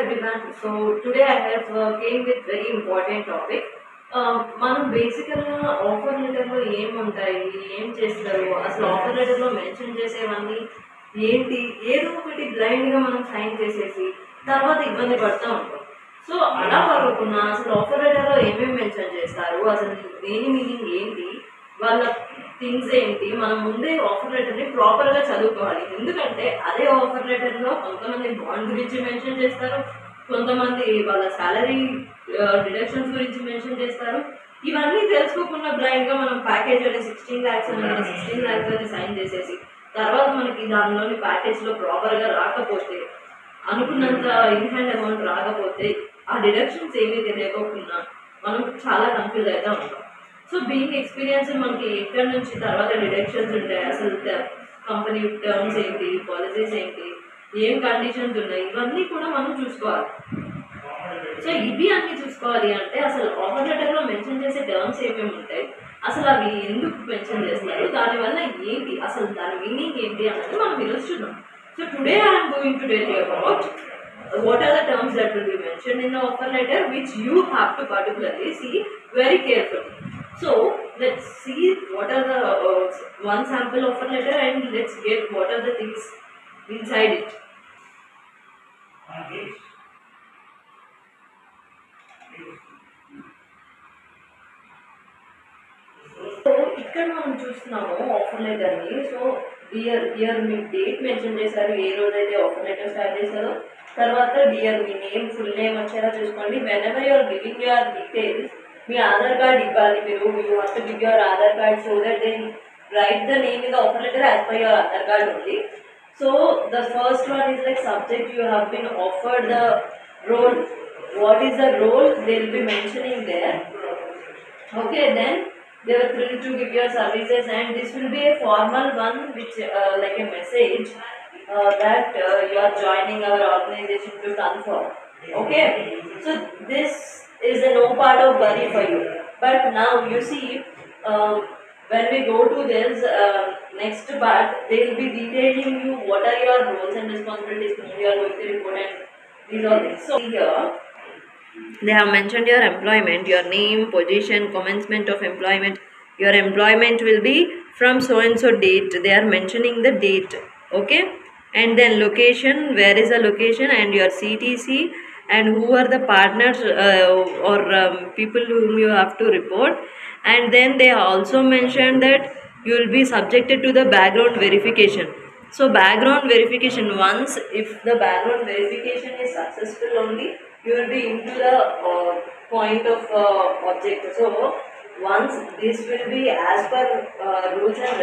everyone. So today I have came with very important topic. మనం బేసికల్గా offer లెటర్లో ఏముంటాయి, ఏం చేస్తారు, అసలు ఆఫర్ లెటర్లో మెన్షన్ చేసేవన్నీ ఏంటి, ఏదో ఒకటి బ్లైండ్గా మనం సైన్ చేసేసి తర్వాత ఇబ్బంది పడుతూ ఉంటాం. సో అలా కాకుండా అసలు ఆఫర్ లెటర్లో ఏమేమి మెన్షన్ చేస్తారు, అసలు దేని మీనింగ్ ఏంటి, వాళ్ళ థింగ్స్ ఏంటి, మనం ముందే ఆఫర్ లెటర్ని ప్రాపర్గా చదువుకోవాలి. ఎందుకంటే అదే ఆఫర్ లెటర్లో కొంతమంది బాండ్ గురించి మెన్షన్ చేస్తారు, కొంతమంది వాళ్ళ శాలరీ డిడక్షన్స్ గురించి మెన్షన్ చేస్తారు. ఇవన్నీ తెలుసుకోకుండా బ్లైండ్గా మనం ప్యాకేజ్ అని 16 lakhs అని 16 lakhs అని సైన్ చేసేసి తర్వాత మనకి దానిలోని ప్యాకేజ్లో ప్రాపర్గా రాకపోతే, అనుకున్నంత ఇన్ హ్యాండ్ అమౌంట్ రాకపోతే, ఆ డిడక్షన్స్ ఏమీ తెలియకోకుండా మనం చాలా కన్ఫ్యూజ్ అవుతూ ఉంటాం. సో బీయింగ్ ఎక్స్పీరియన్స్ మనకి ఎక్కడి నుంచి తర్వాత డిడక్షన్స్ ఉంటాయి, అసలు కంపెనీ టర్మ్స్ ఏంటి, పాలసీస్ ఏంటి, ఏం కండిషన్స్ ఉన్నాయి, ఇవన్నీ కూడా మనం చూసుకోవాలి. సో ఇవి అన్నీ చూసుకోవాలి అంటే అసలు ఆఫర్ లెటర్లో మెన్షన్ చేసే టర్మ్స్ ఏమేమి ఉంటాయి, అసలు అవి ఎందుకు మెన్షన్ చేస్తారు, దానివల్ల ఏంటి, అసలు దాని మీనింగ్ ఏంటి అనేది మనం ఈరోజు చూద్దాం. So today I'm going to tell you about what are the terms that will be mentioned in the offer letter which you have to particularly see very carefully. So let's see what are the one sample offer letter and let's get what are the things inside it. So ఇక్కడ మనం చూస్తున్నాము offer లెటర్ని. So here మీ date mention చేశారు, ఏ రోజైతే offer letter start చేశారో, తర్వాత డియర్ మీ నేమ్, ఫుల్ నేమ్ వచ్చేలా చూసుకోండి. Whenever you're giving your details, మీ ఆధార్ కార్డ్ ఇవ్వాలి మీరు. You have to give your Aadhaar card so that they write the name in the offer letter as per your Aadhaar card only. So the first one is like subject, you have been offered the role. What is the role they will be mentioning there. Okay, then they were thrilled to give your services, and this will be a formal one which like a message that you are joining our organization to confirm. Okay, so this is a no part of worry for you. But now you see, when we go to this next part, they will be detailing you what are your roles and responsibilities, whom you are going to report, and these all things. So here they have mentioned your employment, your name, position, commencement of employment. Your employment will be from so and so date. They are mentioning the date. Okay, and then location, where is the location, and your CTC, and who are the partners or people whom you have to report. And then they also mentioned that you will be subjected to the background verification. So background verification, once if the background verification is successful only, you will be into the point of object. So once this will be as per rules and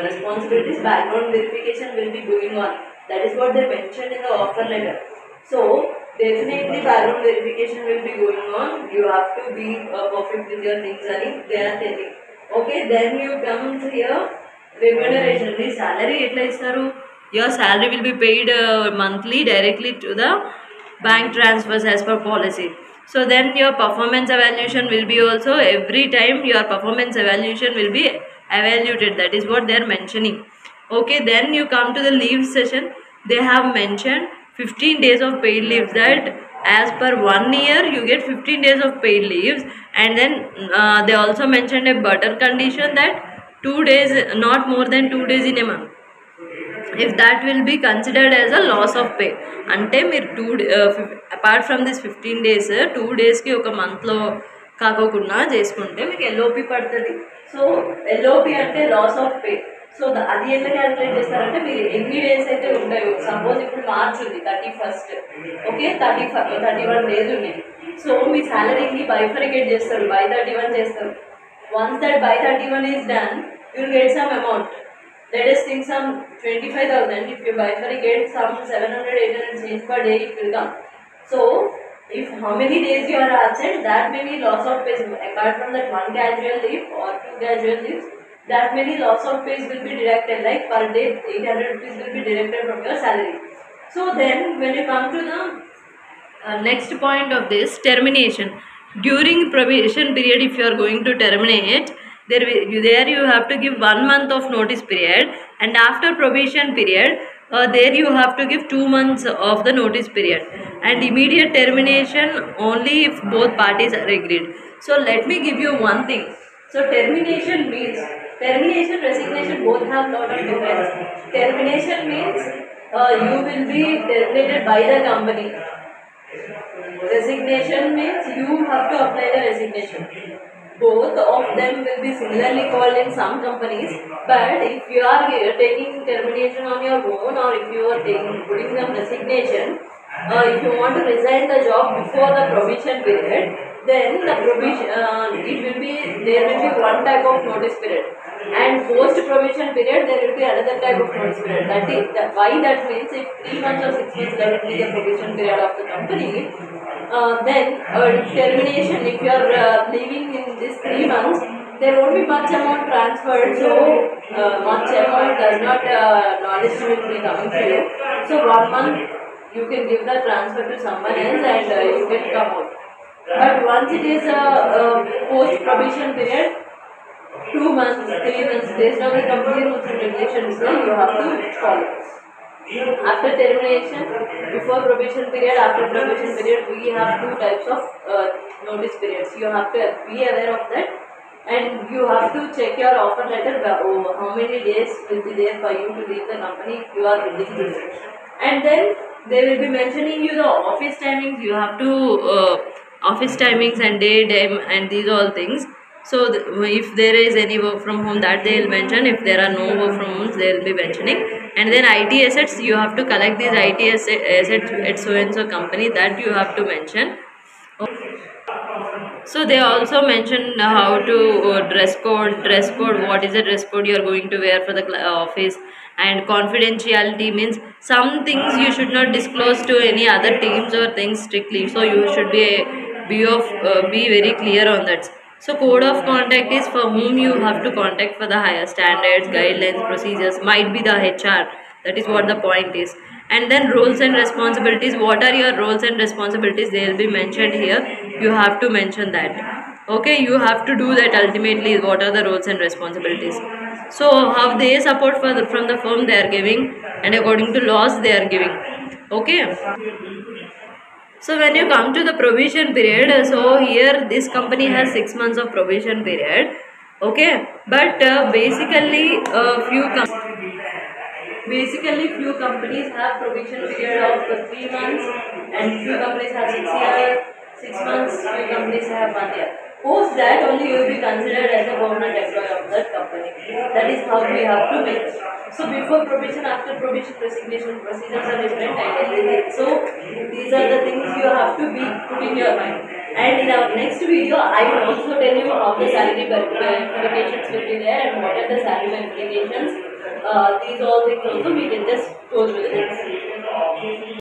responsibilities, background verification will be going on. That is what they mentioned in the offer letter. So definitely background verification will be going on. You have to be perfect with your things and they are telling. Okay, then you come here, remuneration. The salary etla istaru, your salary will be paid monthly directly to the bank transfers as per policy. So then your performance evaluation will be also, every time your performance evaluation will be evaluated. That is what they are mentioning. Okay, then you come to the leave session. They have mentioned 15 days of paid leaves, that as per 1 year you get 15 days of paid leaves. And then they also mentioned a butter condition, that 2 days, not more than 2 days in a month, if that will be considered as a loss of pay. అంటే మీరు apart from this 15 days 2 daysకి ఒక మంత్లో కాకోకుండా చేసుకుంటే మీకు LOP పడుతుంది. So LOP అంటే loss of pay. So అది ఎంత క్యాలిక్యులేట్ చేస్తారంటే మీరు ఎన్ని డేస్ అయితే ఉంటాయో, సపోజ్ ఇప్పుడు మార్చ్ ఉంది 31st, ఓకే, 31 days ఉన్నాయి. సో మీ శాలరీని బైఫరికేట్ చేస్తారు, by 31 చేస్తారు. Once that by 31 is done, you will get some amount. Let us think some 25,000. If you bifurcate some 700, 800 change per day, it will come. So, if how many days you are absent, that many loss of pay. Apart from that 1 casual leave or 2 casual leaves, that many loss of pay will be deducted. Like per day, 800 rupees will be deducted from your salary. So then, when you come to the next point of this, termination. During probation period, if you are going to terminate, there you have to give 1 month of notice period, and after probation period there you have to give 2 months of the notice period, and immediate termination only if both parties are agreed. So let me give you one thing. So termination means, termination, resignation both have lot of difference. Termination means you will be terminated by the company. Resignation means you have to apply the resignation. Both of them will be similarly called in some companies, but if you are taking termination on your own, or if you are putting them resignation, if you want to resign the job before the probation period, then the probation there will be one type of notice period, and post probation period there will be another type of notice period. That is why that means if 3 months or 6 months let it be the probation period of the company, then termination, if you are leaving in this 3 months, there won't be much amount transferred, so much amount does not knowledge will be coming to you. So 1 month you can give the transfer to someone else, and you can come out. But once it is a post probation period, 2 months, 3 months, based on the company rules and regulations, you have to follow. After termination, before probation period, after probation period, we have two types of notice periods. You have to be aware of that, and you have to check your offer letter, how many days will be there for you to leave the company if you are willing to leave. And then they will be mentioning you the office timings. You have to office timings and day time and these all things. So if there is any work from home, that they will mention. If there are no work from homes, they will be mentioning. And then IT assets, you have to collect these IT assets at so and so company, that you have to mention. So they also mention how to dress code, what is the dress code you are going to wear for the office. And confidentiality means some things you should not disclose to any other teams or things strictly, so you should be very clear on that. So code of conduct is for whom you have to contact for the higher standards, guidelines, procedures, might be the HR. That is what the point is. And then roles and responsibilities, what are your roles and responsibilities, they will be mentioned here. You have to mention that. Okay, you have to do that ultimately, what are the roles and responsibilities. So how they support from the firm they are giving, and according to laws they are giving. Okay. So when you come to the probation period, so here this company has 6 months of probation period. Okay, but basically few companies have probation period of 3 months, and few companies have 6 months, few companies have 1 year. Post that only you will be considered as a permanent employee of that company. That is how we have to make. So before probation, after probation, resignation procedures are different and everything. So these are the things you have to be put in your mind. And in our next video, I will also tell you how the salary verifications will be there and what are the salary verifications. These all things also we can just go through the things.